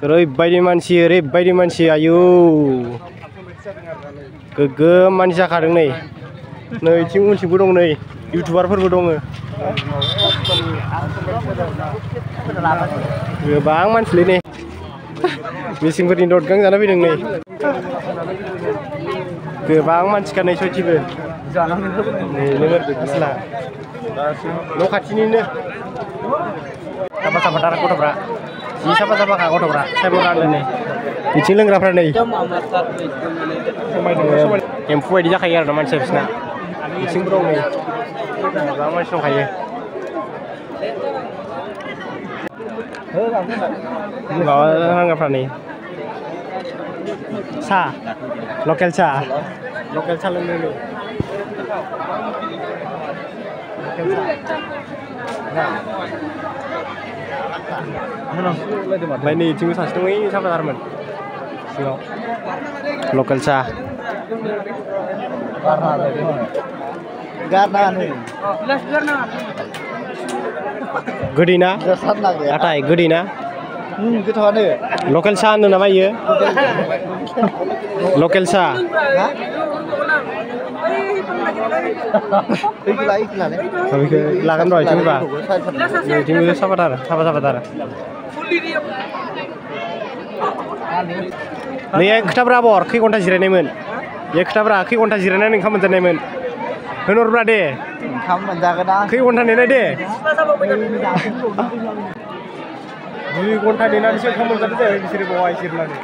ओरैबायदि मानसि आयु गोगोम मानसि जाखादों नै नैथिं उनथिंबो दं नै इउटुबारफोरबो दङ गोबां मानसिलै नै मिसिंफोरनि ददगां जाना फैदों नै गोबां मानसिखा नै सयथिबो नै नोगोर बिसला न' खाथिनिनो साफा गथ'फ्रा जि साफा गथ'फ्रा साइबर रानदों नै बिथिं लोंग्राफ्रा नै एम्फौ बायदि जाखायो आरो ना मानसिया बिसिना बिथिंबो दं नै गोबां मानसि दंखायो माबा हांगाफ्रा नै साहा लकेल साहा लोंनो नै ओमफ्राय नै बिथिंबो सासे दङ ओइ साफाथारमोन सिङाव लकेल साहा गोदै ना नाथाय गोदै ना गोथावानो लकेल साहा होनो नामा इयो लकेल साहा लागोन र' इथिंबा नैथिंबो साफाथार नै खोथाब्रा आबर खै घन्टा जिरायनायमोन बे खोथाब्रा खै घन्टा जिरायनानै ओंखाम मोनजानायमोन होनहरब्रा दे ओंखाम मोनजागोन आं खै घन्टा नेनाय दे 2 घन्टा नेनानैसो ओंखाम मोनजादों जाहैबाय बिसोरो बावहाय जिरनानै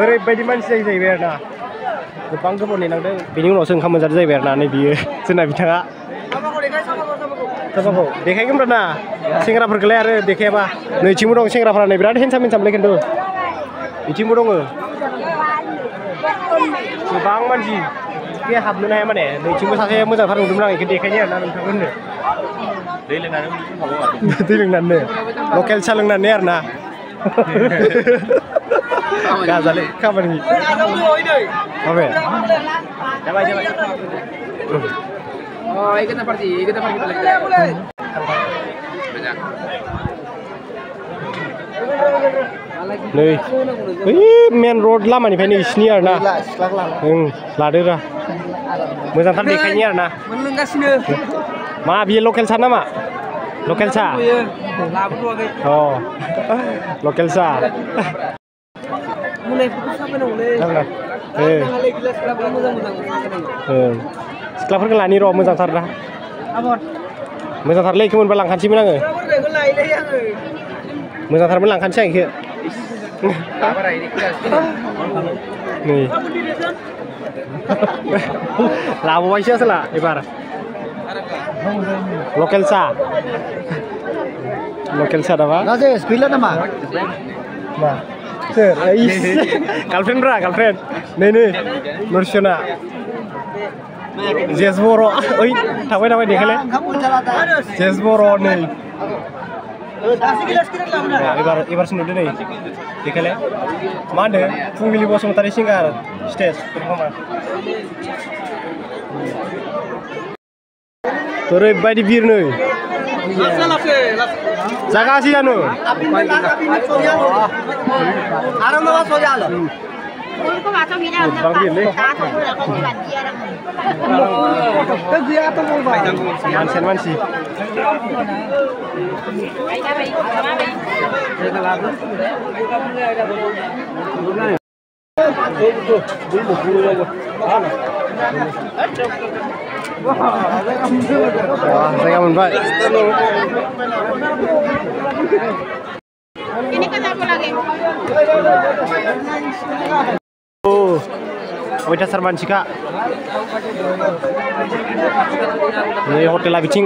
ओरैबायदि मानसि जाहैबाय आरो ना गोबां गोबाव नेनांदों बेनि उनावसो ओंखाम मोनजादों जाहैबाय आरो ना नै बियो जोंना बिथाङा साफाखौ देखायगोन ना सेंग्राफोरखौलाय आरो देखायाबा नैथिंबो दं सेंग्राफ्रा नै बिराद हेन्सामलै खिन्थु बिथिंबो दङ गोबां मानसि बे हाबनोनो हाया माने नैथिंबो सासे मोजांथार नुदोंमोन आं बेखौ देखायनो आरोना नोंथांमोननो दै लोंनानै लकेल साहा लोंनानै आरोना गाजालै खामानि माबे जाबाय नै ओइ मेन रड लामानिफ्रायनो इसिनि आरोना लादो रा मोजांथार देखायनि आरोना मा बियो लकेल साहा नामा लकेल साहा अ लकेल साहा सिख्लाफोरखौ लानि र' मोजांथार ना मोजांथारलै बेखौ मोनबा लांखानोसैमोन आङो मोजांथारमोन लांखानोसै आं बेखौ नै लाबावबायसो आसोला एबार लकेल साहा नामा गैला नामा मा सोर गार्लफ्रेन्ड नै नरसिना जेस बर' ओइ थाबाय देखायलाय जेस बर' नै एबारसो नुदो नै देखायलाय मा होनदों फुंबिलि बसुमतारी सिंगार स्टेज पारफर्मार ओरैबायदि बिर नै जागासि जानो मानसि जायगा मोनबाय अयथासार मानसिखा नै हटेला बिथिं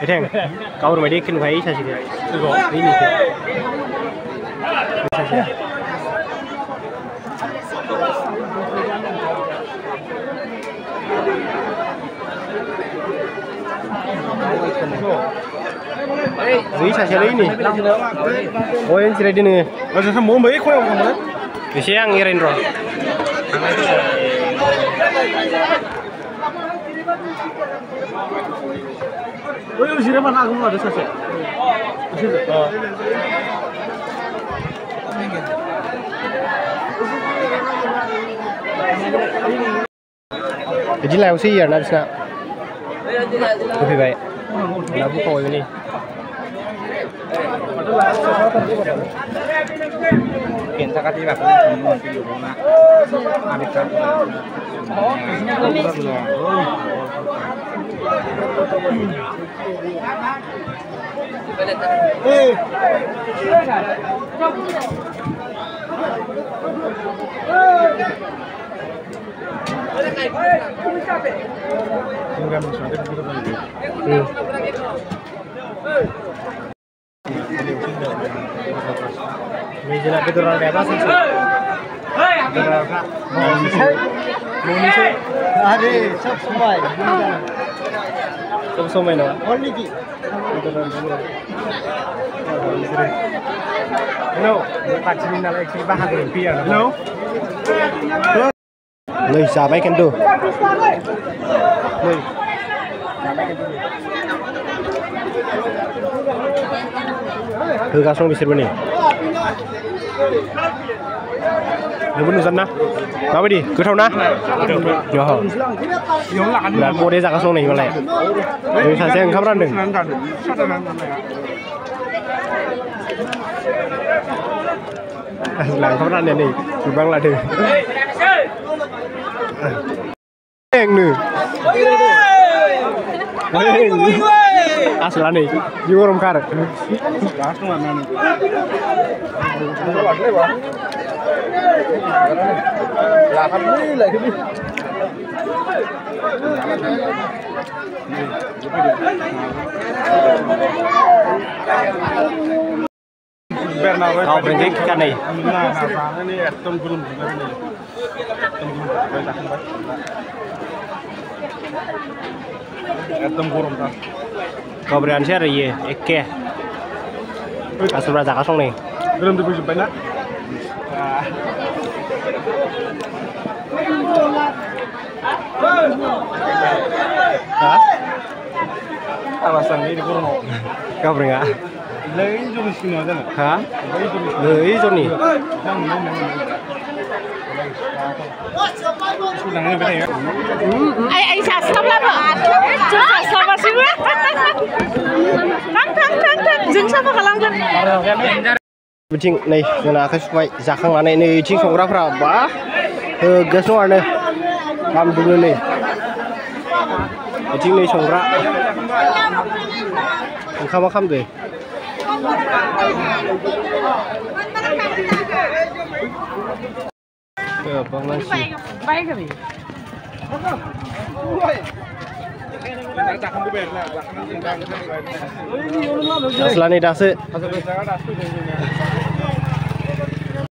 एथें गावर बायदि एखे नुखायो सासेखौ Zui saja ini. Oh yang cerai dini. Masa mau baik kau yang kamu? Bisa yang ngirain roh. Jiran aku ada saja. Jadi lewat sih ya nanti nak. Lebih baik. Lagu kau ini. Kita kan tidak Meja keturunan di atas sih. Ada सब समय सब समय no. only ki No, bukan sini nalar sini bahagia rupiah. No. Lời xả bay kendo. Lời. Thử cá sông di sini. Nếu muốn dân na, nói đi, cứ thâu na. Nhớ hả? Là cô đây ra cá sông này mà lại. Mình sản sinh khắp ra đừng. Làm khắp ra này này, chỉ bằng là được. Em nữa. Asal nih, juga orang kar. langsung mana nih? alhamdulillah ini. Kau berhenti kan nih? Ini atom gulung juga nih. Atom gulung kan. Kau berani sih ada ye, eke. Asal berada kasong nih. Belum dibujuk banyak. Hah? Alasan ini di kurung. Kau berengah? Lagi juga sini aja nih. Hah? Lagi tu ni. Sudahnya beda ya. Ai xả xong lắm ạ. Chưa xả xong mà xíu á. Thắng. Dừng sao mà khả năng chân. Bincang nih, yang aku suka zakang mana ini cing songra berapa? Gas no ada. Kam dulu nih. Cing nih songra. Kam deh. Bang nasi. Bay cái gì? Asal ni dah se.